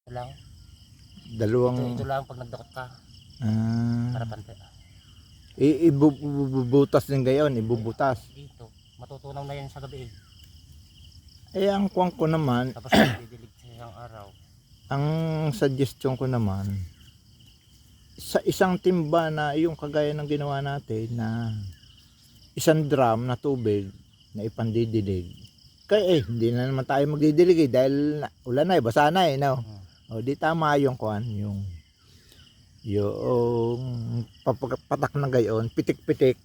Ito lang. Dalawang Ito lang pag nagdakot ka. Harapan ka. ibubutas din gayon, ibubutas. Dito. Matutunaw na yan sa gabi eh. Ang kuwang ko naman, Tapos didilig sa isang araw. ang suggestion ko naman, sa isang timba na yung kagaya ng ginawa natin na isang drum na tubig na ipandidilig. Kaya hindi na naman tayo magdidilig dahil ulan na basa na no. O di tama yung kuan, yung patak na gayon, pitik-pitik.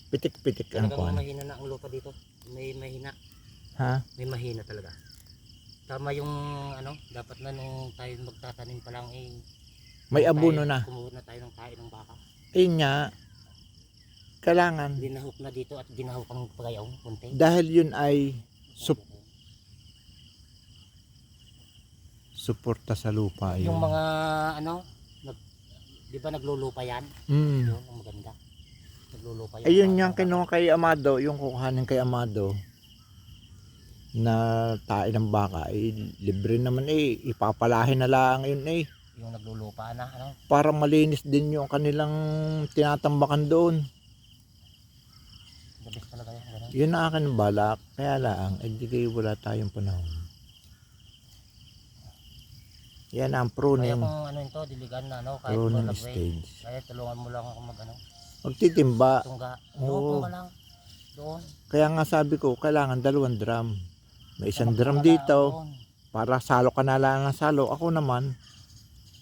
Pitik-pitik ang kuan. Mahina na ang lupa dito. May mahina. Ha? May mahina talaga. Tama yung dapat na nung tayo magtatanim pa lang May abono na. Kumuha na tayo ng tayo ng baka. Ayun nga, kailangan. Dinahok na dito at dinahok ang pagayaw. Kunti. Dahil yun ay suporta sa lupa. Yung mga di ba naglulupa yan? Yun ang maganda. Naglulupa yan. Ayun yung kinuha kay Amado, yung kukuhanin kay Amado na tae ng baka, libre naman ipapalahin na lang yun Yung naglulupa na, para malinis din yung kanilang tinatambakan doon. The best talaga yan, ganun. Yun na akin balak, kaya lang, hindi wala tayong panahon. Yan ang pruning. Kaya kung ito, diligan na, kahit pruning malagway. stage. Kaya tulungan mo lang ako Magtitimba. Tungga. Oo. Tungga lang. Doon. Kaya nga sabi ko, kailangan 2 drum. May 1 drum dito. Para salo ka na lang ng salo. Ako naman,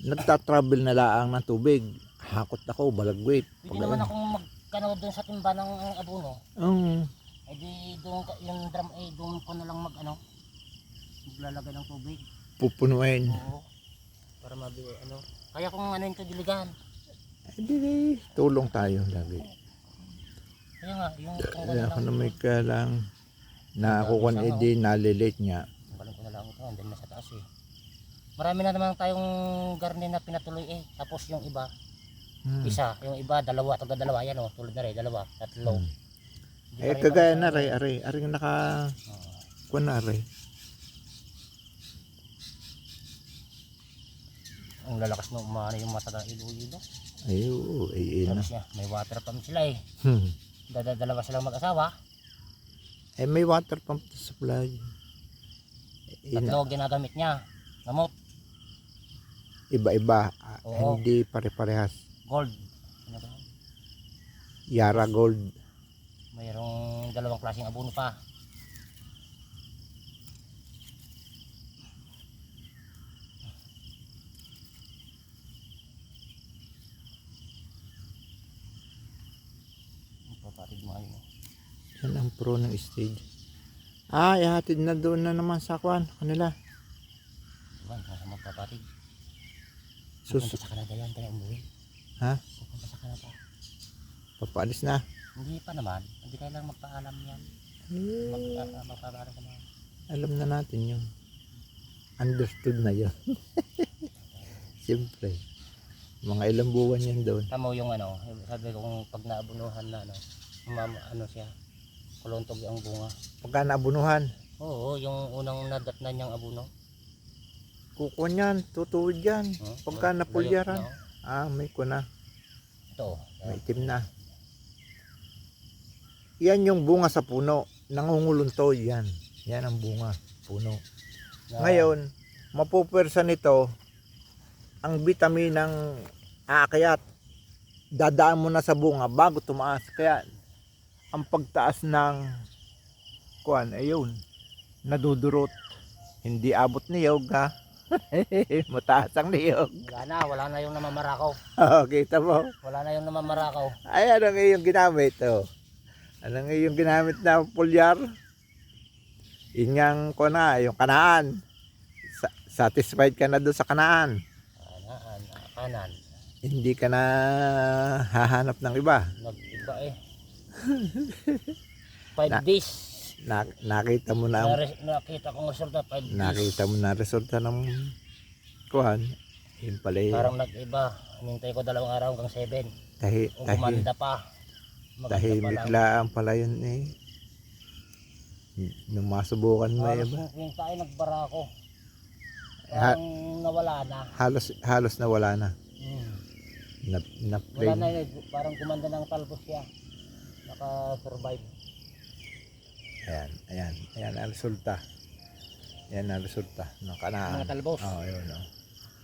nagtatravel na lang ng tubig. Hakot ako, balagwit. Pwede naman akong magkano doon sa timba ng abono. Eh di doon yung drum doon ko na lang maglalagay ng tubig. Pupunuin. Oo. Para mabili Kaya kung ito diligan. Di tulong tayo lagi. Kaya nga, yung Ako na may kalang na ako kan nalilate niya. Tanggalin ko na lang ito, andun na sa taas Marami na naman tayong garden na pinatuloy Tapos yung iba, isa, yung iba, dalawa, taga-dalawa, yan tulad na rin, dalawa, tatlo. Kagaya na rin, aring naka, kuwan na rin. Ang lalakas na umano yung mata ng ilo-ilo. Ayun. May water pump sila Dalawa silang mag-asawa. May water pump to supply. Tatlo ginagamit niya. Gamot. Iba-iba. Oo. Hindi pare-parehas. Gold. Yara Gold. Mayroong 2 klaseng abono pa. Papatid mo ayun. Yan ang pruning stage. Ihatid na doon na naman sa kwan kanila. Diba, nasa magpapatid. Sus. Pupunta sa Canada yan, tayo umuwi. Ha? Pupunta sa Canada. Papaalis na. Hindi pa naman. Hindi kailang magpaalam yan. Magpapaalam ka na. Alam na natin yun. Understood na yun. Siyempre. Mga ilang buwan yan doon. Tama yung sabi ko kung pag naabunuhan na siya. Kuluntog ang bunga. Pagka naabunuhan. Oo, yung unang nadat na niyang abuno. Kukuha niyan, tutuwid yan. Pagka napulyaran. May kuna. Ito. May itim na. Yan yung bunga sa puno. Nangunguluntoy yan. Yan ang bunga. Puno. Ngayon, mapupwersa nito ang bitaminang aakyat. Dadaan mo na sa bunga bago tumaas. Kaya ang pagtaas ng kuan ayun nadudurot. Hindi abot niyog ha. Mataas ang niyog. Wala na yung namamarakaw. Kita mo? Wala na yung namamarakaw. Ay, ano nga yung ginamit? Ano nga yung ginamit na pulyar? Inyang ko na, yung kanaan. Satisfied ka na doon sa kanaan. Kanan. Hindi ka na hahanap ng iba. Nag-iba 5 days. Nakita mo na Nakita kong resulta 5 days. nakita mo na resulta ng kuhan. Yun pala Parang nag-iba. Hinintay ko 2 araw hanggang 7. Gumanda pa. Tahimik lang pala yun Nung masubukan mo Yung tayo nagbara ako. Parang nawala na. Halos nawala na. Hmm. Na Wala na yun. Parang gumanda ng talbos siya. Naka-survive. Ayan ang resulta. Yan ang resulta ng kanaan. Mga talbos. Oo, yun. Oh.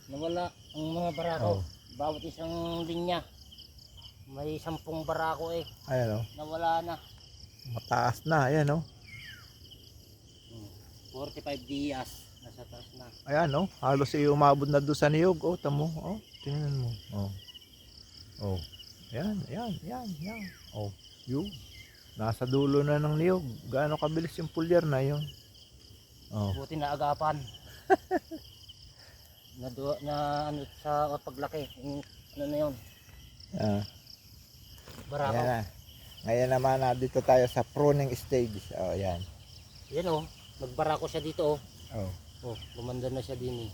Nawala ang mga barako. Oh. Bawat isang linya. May 10 barako eh. Ayan, oh. Nawala na. Mataas na, ayan, oh. 45 dias. Nasa taas na. Ayan, oh. Halos umabot na doon sa niyog. Oh, tamo. Oh, tingnan mo. Oh. Oh. Yan. Oh, yun. Nasa dulo na ng niyog. Gaano kabilis yung pulyar na yun. Oh. Buti na agapan. na ano sa paglaki. Yung, ano na yun. Ah. Barako. Ayan na. Ngayon naman dito tayo sa pruning stage. Oh, yan. Yan oh. Nagbarako siya dito oh. Oh. Oh, lumanda na siya din eh.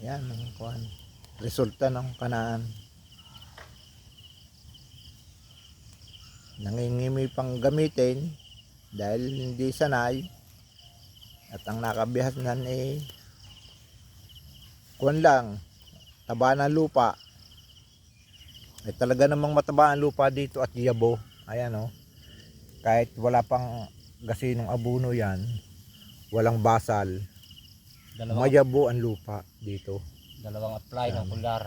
Yan ang kuhan. Resulta ng kanaan. Nangingimi pang gamitin dahil hindi sanay at ang nakabihasan eh kuhan lang, taba ng lupa. Ay talaga namang mataba ang lupa dito at yabo. Ayan oh. Kahit wala pang gasinong abuno yan, walang basal, mayabo ang lupa dito. Dalawang apply ng pulyar.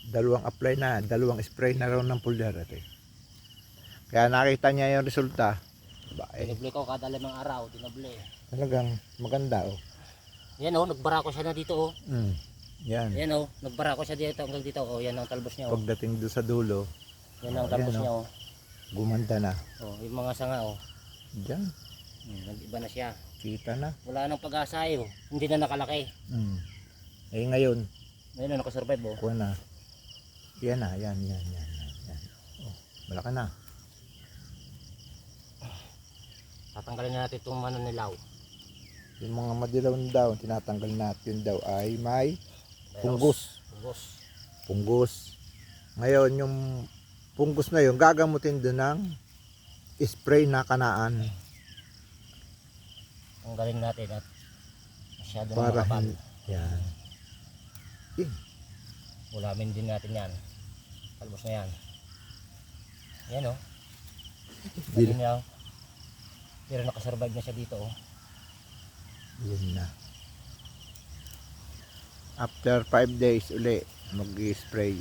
Dalawang apply na, dalawang spray na raw ng pulyar ito. Kaya nakita niya yung resulta. Dinubli ko kada 5 araw, dinubli. Talagang maganda oh. Yan oh, nagbarako siya na dito oh. Yan. Yan oh, nagbarako siya dito hanggang dito oh. Yan ang talbos niya oh. Pagdating doon sa dulo, Yan ang talbos yan, niya oh. gumanda na. Oh, yung mga sanga oh. Diyan, Nag-iba na siya. kita na. Wala nang pag-asa eh oh. Hindi na nakalaki. Eh ngayon, Ngayon na nakasurvive oh. kuha na. Yan na, yan. Oh, malaki na. Tatanggalin na natin itong mananilaw. Yung mga madilaw na daw, tinatanggal natin daw ay may punggos. Punggos. Ngayon, yung punggos na yun, gagamutin doon ng spray na kanaan. Tanggalin natin at masyado na Para makapal. yan. Ulamin din natin yan. Talbos na yan. Yan oh. Bil- Yan, pero nakasurvive na siya dito oh. Yun na. After 5 days uli, mag-spray.